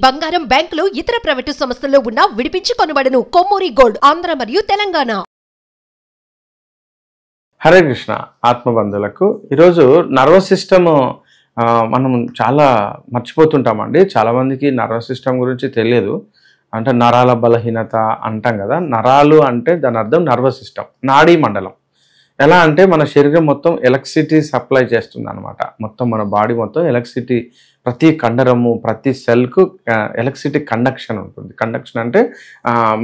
బంగారం బ్యాంకులు ఇతర ప్రైవేటు సంస్థల్లో ఉన్న విడిపించి కొనబడును. కొమ్మూరి గోల్డ్ ఆంధ్ర మరియు తెలంగాణ. హరే కృష్ణ ఆత్మబంధువులకు ఈరోజు నర్వస్ సిస్టమ్ మనం చాలా మర్చిపోతుంటామండి. చాలామందికి నర్వస్ సిస్టమ్ గురించి తెలియదు. అంటే నరాల బలహీనత అంటాం కదా. నరాలు అంటే దాని అర్థం నర్వస్ సిస్టమ్, నాడీ మండలం. ఎలా అంటే మన శరీరం మొత్తం ఎలక్ట్రిసిటీ సప్లై చేస్తుంది అనమాట. మొత్తం మన బాడీ మొత్తం ఎలక్ట్రిసిటీ, ప్రతి కండరము ప్రతి సెల్కు ఎలక్ట్రిసిటీ కండక్షన్ ఉంటుంది. కండక్షన్ అంటే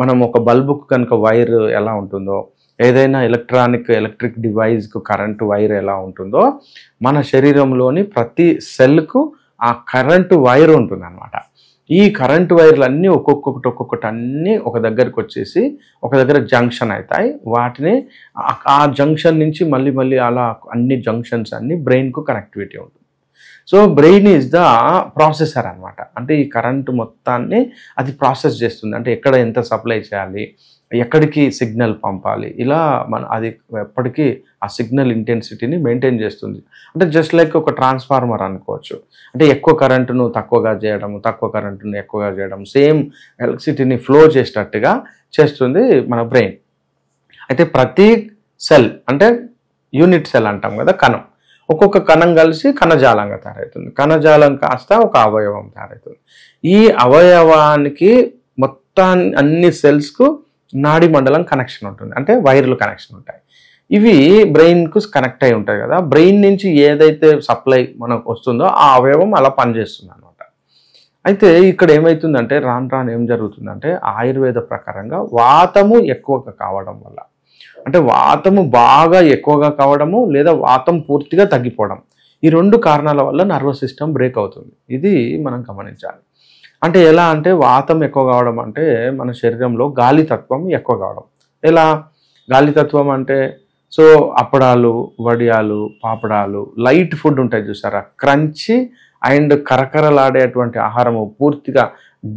మనం ఒక బల్బుకు కనుక వైర్ ఎలా ఉంటుందో, ఏదైనా ఎలక్ట్రిక్ డివైస్కు కరెంటు వైర్ ఎలా ఉంటుందో, మన శరీరంలోని ప్రతి సెల్కు ఆ కరెంటు వైర్ ఉంటుంది అనమాట. ఈ కరెంటు వైర్లు అన్నీ ఒక్కొక్కటి అన్నీ ఒక దగ్గరికి వచ్చేసి ఒక దగ్గర జంక్షన్ అవుతాయి. వాటిని ఆ జంక్షన్ నుంచి మళ్ళీ అలా అన్ని జంక్షన్స్ అన్ని బ్రెయిన్కు కనెక్టివిటీ ఉంటుంది. So brain is the processor అనమాట. అంటే ఈ కరెంటు మొత్తాన్ని అది ప్రాసెస్ చేస్తుంది. అంటే ఎక్కడ ఎంత సప్లై చేయాలి, ఎక్కడికి సిగ్నల్ పంపాలి, ఇలా అది ఎప్పటికీ ఆ సిగ్నల్ ఇంటెన్సిటీని మెయింటైన్ చేస్తుంది. అంటే జస్ట్ లైక్ ఒక ట్రాన్స్ఫార్మర్ అనుకోవచ్చు. అంటే ఎక్కువ కరెంటును తక్కువగా చేయడం, తక్కువ కరెంటును ఎక్కువగా చేయడం, సేమ్ ఎలక్ట్రిసిటీని ఫ్లో చేసేటట్టుగా చేస్తుంది మన బ్రెయిన్. అయితే ప్రతి సెల్ అంటే యూనిట్ సెల్ అంటాం కదా, కణం. ఒక్కొక్క కణం కలిసి కణజాలంగా తయారవుతుంది. కణజాలం కాస్త ఒక అవయవం తయారవుతుంది. ఈ అవయవానికి మొత్తం అన్ని సెల్స్కు నాడీ మండలం కనెక్షన్ ఉంటుంది. అంటే వైర్లు కనెక్షన్ ఉంటాయి. ఇవి బ్రెయిన్కు కనెక్ట్ అయి ఉంటాయి కదా. బ్రెయిన్ నుంచి ఏదైతే సప్లై మనకు వస్తుందో ఆ అవయవం అలా పనిచేస్తుంది అనమాట. అయితే ఇక్కడ ఏమవుతుందంటే రాను ఏం జరుగుతుందంటే ఆయుర్వేద ప్రకారంగా వాతము ఎక్కువగా కావడం వల్ల, అంటే వాతము బాగా ఎక్కువగా కావడము లేదా వాతం పూర్తిగా తగ్గిపోవడం, ఈ రెండు కారణాల వల్ల నర్వస్ సిస్టమ్ బ్రేక్ అవుతుంది. ఇది మనం గమనించాలి. అంటే ఎలా అంటే వాతం ఎక్కువ కావడం అంటే మన శరీరంలో గాలితత్వం ఎక్కువ కావడం. ఎలా గాలితత్వం అంటే సో అప్పడాలు, వడియాలు, పాపడాలు, లైట్ ఫుడ్ ఉంటాయి చూసారా, క్రంచి అండ్ కరకరలాడేటువంటి ఆహారము, పూర్తిగా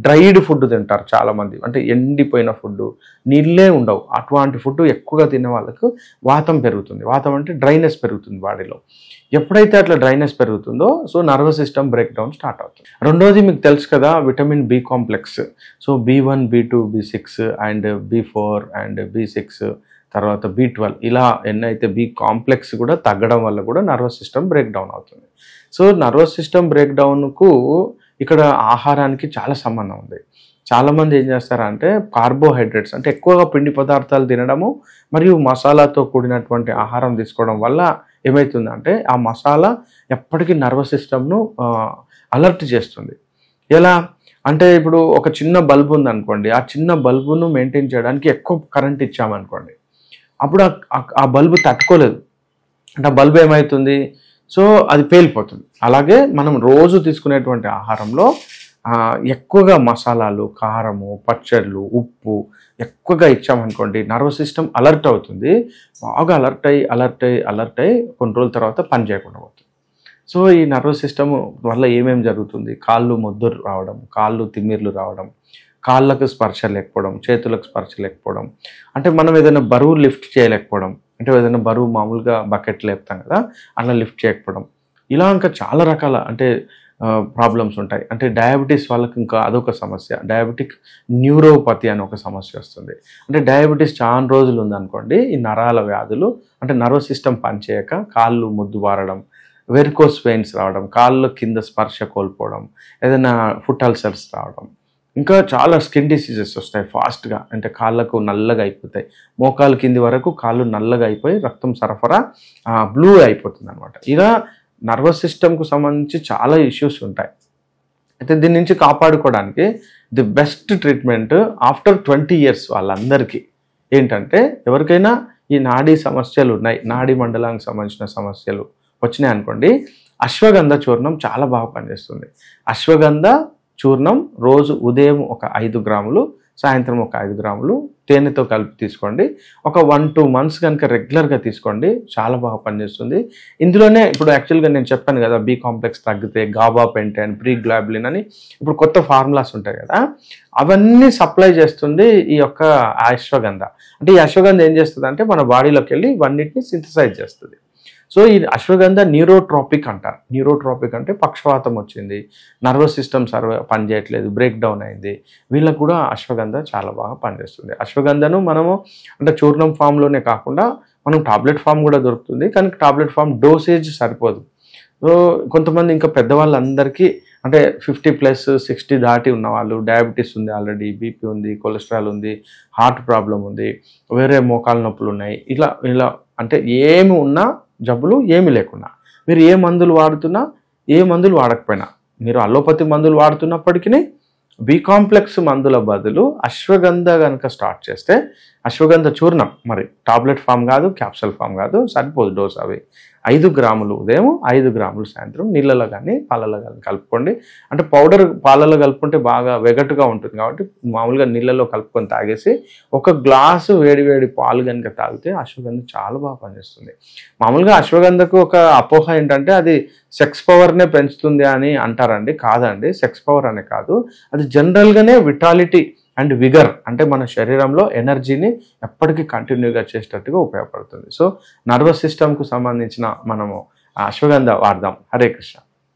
డ్రైడ్ ఫుడ్ తింటారు చాలామంది. అంటే ఎండిపోయిన ఫుడ్, నీళ్ళే ఉండవు. అటువంటి ఫుడ్ ఎక్కువగా తినే వాళ్ళకు వాతం పెరుగుతుంది. వాతం అంటే డ్రైనెస్ పెరుగుతుంది బాడీలో. ఎప్పుడైతే అట్లా డ్రైనెస్ పెరుగుతుందో so nervous system break down start అవుతుంది. రెండోది మీకు తెలుసు కదా, vitamin B complex. So B1, B2, B6 and B4 and B6, తర్వాత B12, ఇలా ఎన్నైతే బి కాంప్లెక్స్ కూడా తగ్గడం వల్ల కూడా నర్వస్ సిస్టమ్ బ్రేక్ డౌన్ అవుతుంది. సో నర్వస్ సిస్టమ్ బ్రేక్ డౌన్కు ఇక్కడ ఆహారానికి చాలా సంబంధం ఉంది. చాలామంది ఏం చేస్తారంటే కార్బోహైడ్రేట్స్ అంటే ఎక్కువగా పిండి పదార్థాలు తినడము మరియు మసాలాతో కూడినటువంటి ఆహారం తీసుకోవడం వల్ల ఏమవుతుందంటే ఆ మసాలా ఎప్పటికీ నర్వస్ సిస్టమ్ను అలర్ట్ చేస్తుంది. ఎలా అంటే ఇప్పుడు ఒక చిన్న బల్బు ఉందనుకోండి, ఆ చిన్న బల్బును మెయింటైన్ చేయడానికి ఎక్కువ కరెంట్ ఇచ్చామనుకోండి, అప్పుడు ఆ బల్బు తట్టుకోలేదు. అంటే ఆ బల్బు ఏమవుతుంది, సో అది పేలిపోతుంది. అలాగే మనం రోజు తీసుకునేటువంటి ఆహారంలో ఎక్కువగా మసాలాలు, కారము, పచ్చళ్ళు, ఉప్పు ఎక్కువగా ఇచ్చామనుకోండి, నర్వస్ సిస్టమ్ అలర్ట్ అవుతుంది. బాగా అలర్ట్ అయ్యి కొన్ని రోజుల తర్వాత పని చేయకుండా పోతుంది. సో ఈ నర్వస్ సిస్టమ్ వల్ల ఏమేమి జరుగుతుంది, కాళ్ళు మొద్దురు రావడం, కాళ్ళు తిమ్మిర్లు రావడం, కాళ్ళకు స్పర్శ లేకపోవడం, చేతులకు స్పర్శ లేకపోవడం, అంటే మనం ఏదైనా బరువు లిఫ్ట్ చేయలేకపోవడం, అంటే ఏదైనా బరువు మామూలుగా బకెట్ లేపుతాం కదా అలా లిఫ్ట్ చేయకపోవడం, ఇలా ఇంకా చాలా రకాల అంటే ప్రాబ్లమ్స్ ఉంటాయి. అంటే డయాబెటీస్ వాళ్ళకి ఇంకా అదొక సమస్య. డయాబెటిక్ న్యూరోపతి అని ఒక సమస్య వస్తుంది. అంటే డయాబెటీస్ చాలా రోజులు ఉందనుకోండి, ఈ నరాల వ్యాధులు అంటే నర్వస్ సిస్టమ్ పనిచేయక కాళ్ళు మొద్దుబారడం, వెరికోస్ వెయిన్స్ రావడం, కాళ్ళ కింద స్పర్శ కోల్పోవడం, ఏదైనా ఫుట్ అల్సర్స్ రావడం, ఇంకా చాలా స్కిన్ డిసీజెస్ వస్తాయి ఫాస్ట్గా. అంటే కాళ్ళకు నల్లగా అయిపోతాయి, మోకాలు కింది వరకు కాళ్ళు నల్లగా అయిపోయి రక్తం సరఫరా బ్లూ అయిపోతుంది అనమాట. ఇలా నర్వస్ సిస్టమ్కు సంబంధించి చాలా ఇష్యూస్ ఉంటాయి. అయితే దీని నుంచి కాపాడుకోవడానికి the best treatment after 20 years వాళ్ళందరికీ ఏంటంటే, ఎవరికైనా ఈ నాడీ సమస్యలు ఉన్నాయి, నాడీ మండలానికి సంబంధించిన సమస్యలు వచ్చినాయి అనుకోండి, అశ్వగంధ చూర్ణం చాలా బాగా పనిచేస్తుంది. అశ్వగంధ చూర్ణం రోజు ఉదయం ఒక 5 గ్రాములు, సాయంత్రం ఒక 5 గ్రాములు తేనెతో కలిపి తీసుకోండి. ఒక 1-2 months కనుక రెగ్యులర్గా తీసుకోండి, చాలా బాగా పనిచేస్తుంది. ఇందులోనే ఇప్పుడు యాక్చువల్గా నేను చెప్పాను కదా, బి కాంప్లెక్స్ తగ్గితే గాబా పెంటైన్, ప్రీగ్లాబులిన్ అని ఇప్పుడు కొత్త ఫార్ములాస్ ఉంటాయి కదా, అవన్నీ సప్లై చేస్తుంది ఈ యొక్క అశ్వగంధ. అంటే ఈ అశ్వగంధ ఏం చేస్తుంది అంటే మన బాడీలోకి వెళ్ళి ఇవన్నిటిని సింథసైజ్ చేస్తుంది. సో ఈ అశ్వగంధ న్యూరోట్రాపిక్ అంటారు. న్యూరోట్రాపిక్ అంటే పక్షవాతం వచ్చింది, నర్వస్ సిస్టమ్ పనిచేయట్లేదు, బ్రేక్ డౌన్ అయింది, వీళ్ళకు కూడా అశ్వగంధ చాలా బాగా పనిచేస్తుంది. అశ్వగంధను మనము అంటే చూర్ణం ఫామ్లోనే కాకుండా మనం టాబ్లెట్ ఫామ్ కూడా దొరుకుతుంది, కానీ టాబ్లెట్ ఫామ్ డోసేజ్ సరిపోదు. సో కొంతమంది ఇంకా పెద్దవాళ్ళందరికీ అంటే 50+, 60 దాటి ఉన్నవాళ్ళు, డయాబెటీస్ ఉంది, ఆల్రెడీ బీపీ ఉంది, కొలెస్ట్రాల్ ఉంది, హార్ట్ ప్రాబ్లం ఉంది, వేరే మోకాల నొప్పులు ఉన్నాయి, ఇలా ఇలా అంటే ఏమి ఉన్నా జబ్బులు ఏమి లేకున్నా, మీరు ఏ మందులు వాడుతున్నా, ఏ మందులు వాడకపోయినా, మీరు అలోపతి మందులు వాడుతున్నప్పటికీ బి కాంప్లెక్స్ మందుల బదులు అశ్వగంధ కనుక స్టార్ట్ చేస్తే, అశ్వగంధ చూర్ణం, మరి టాబ్లెట్ ఫామ్ కాదు, క్యాప్సూల్ ఫామ్ కాదు, సరిపోదు డోస్. అవి 5 గ్రాములు ఉదయం, 5 గ్రాములు సాయంత్రం నీళ్ళలో కానీ పాలలో కానీ కలుపుకోండి. అంటే పౌడర్ పాలలో కలుపుకుంటే బాగా వెగటుగా ఉంటుంది కాబట్టి మామూలుగా నీళ్ళలో కలుపుకొని తాగేసి 1 గ్లాసు వేడి పాలు కనుక తాగితే అశ్వగంధ చాలా బాగా పనిచేస్తుంది. మామూలుగా అశ్వగంధకు ఒక అపోహ ఏంటంటే అది సెక్స్ పవర్నే పెంచుతుంది అని అంటారండి. కాదండి, సెక్స్ పవర్ అనే కాదు, అది జనరల్గానే విటాలిటీ అండ్ విగర్ అంటే మన శరీరంలో ఎనర్జీని ఎప్పటికీ కంటిన్యూగా చేసేటట్టుగా ఉపయోగపడుతుంది. సో నర్వస్ సిస్టమ్కు సంబంధించిన మనము అశ్వగంధ వాడదాం. హరే కృష్ణ.